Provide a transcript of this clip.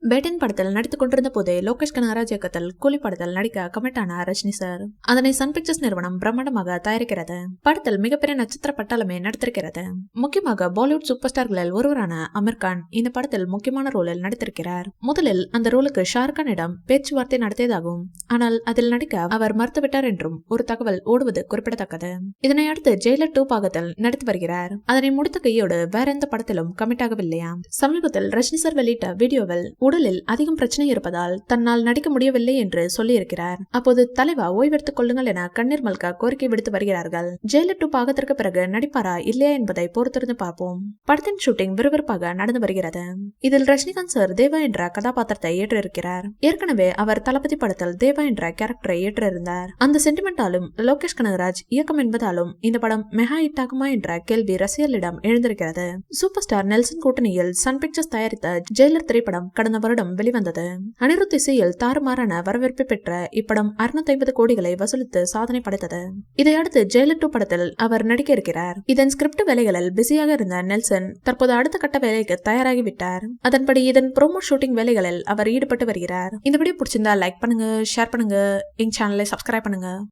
Pattern படத்தில் நடித்துக் கொண்டிருந்த போதே லோகேஷ் கனகராஜ் இயக்கத்தில் கூலி படத்தில் நடிக்க கமிட் ஆன ரஜினி சார். அதனை சன் பிக்சர்ஸ் நிறுவனம் பிரம்மாண்டமாக தயாரிக்கிறது. படத்தில் மிகப்பெரிய நட்சத்திர பட்டாளமே நடித்திருக்கிறது. முக்கியமாக பாலிவுட் சூப்பர் ஸ்டார்களில் ஒருவரான அமீர் கான் இந்த படத்தில் முக்கியமான ரோலில் நடித்திருக்கிறார். முதலில் அந்த ரோலுக்கு ஷாருக்கானிடம் பேச்சுவார்த்தை நடத்தியதாகவும் ஆனால் அதில் நடிக்க அவர் மறுத்துவிட்டார் என்றும் ஒரு தகவல் ஓடுவது குறிப்பிடத்தக்கது. இதனை அடுத்து ஜெயிலர் 2 பாகத்தில் நடித்து வருகிறார். அதனை முடித்த கையோடு வேற எந்த படத்திலும் கமிட் ஆகவில்லையா. சமீபத்தில் ரஜினி சார் வெளியிட்ட வீடியோவில் உடலில் அதிகம் பிரச்சனை இருப்பதால் தன்னால் நடிக்க முடியவில்லை என்று சொல்லியிருக்கிறார். அப்போது தலைவா ஓய்வெடுத்துக் கொள்ளுங்கள் என கண்ணீர் மல்க கோரிக்கை விடுத்து வருகிறார்கள். ஜெயிலர் 2 பாகத்திற்கு பிறகு நடிப்பாரா இல்லையா என்பதை பொறுத்திருந்து பார்ப்போம். படத்தின் ஷூட்டிங் விறுவிறுப்பாக நடந்து வருகிறது. இதில் ரஜினிகாந்த் சார் தேவா என்ற கதாபாத்திரத்தை ஏற்றிருக்கிறார். ஏற்கனவே அவர் தளபதி படத்தில் தேவா என்ற கேரக்டரை ஏற்றிருந்தார். அந்த சென்டிமெண்டாலும் லோகேஷ் கனகராஜ் இயக்கம் என்பதாலும் இந்த படம் மெகா ஹிட் ஆகுமா என்ற கேள்வி ரசிகர்களிடம் எழுந்திருக்கிறது. சூப்பர் ஸ்டார் நெல்சன் கூட்டணியில் சன் பிக்சர்ஸ் தயாரித்த ஜெயிலர் திரைப்படம் கடந்த வருடம் வெளிவந்தது. அனிருத் இசையில் தாறுமாறான வரவேற்பை பெற்ற இப்படம் 650 கோடிகளை வசூலித்து சாதனை படைத்தது. இதையடுத்து ஜெயிலர் 2 படத்தில் அவர் நடிக்க இருக்கிறார். இதன் ஸ்கிரிப்ட் வேலைகளில் பிஸியாக இருந்த நெல்சன் தற்போது அடுத்த கட்ட வேலைக்கு தயாராகிவிட்டார். அதன்படி இதன் ப்ரோமோ ஷூட்டிங் வேலைகளில் அவர் ஈடுபட்டு வருகிறார். இந்த வீடியோ பிடிச்சிருந்தா லைக் பண்ணுங்க, ஷேர் பண்ணுங்க, எங்க சேனலை சப்ஸ்கிரைப் பண்ணுங்க.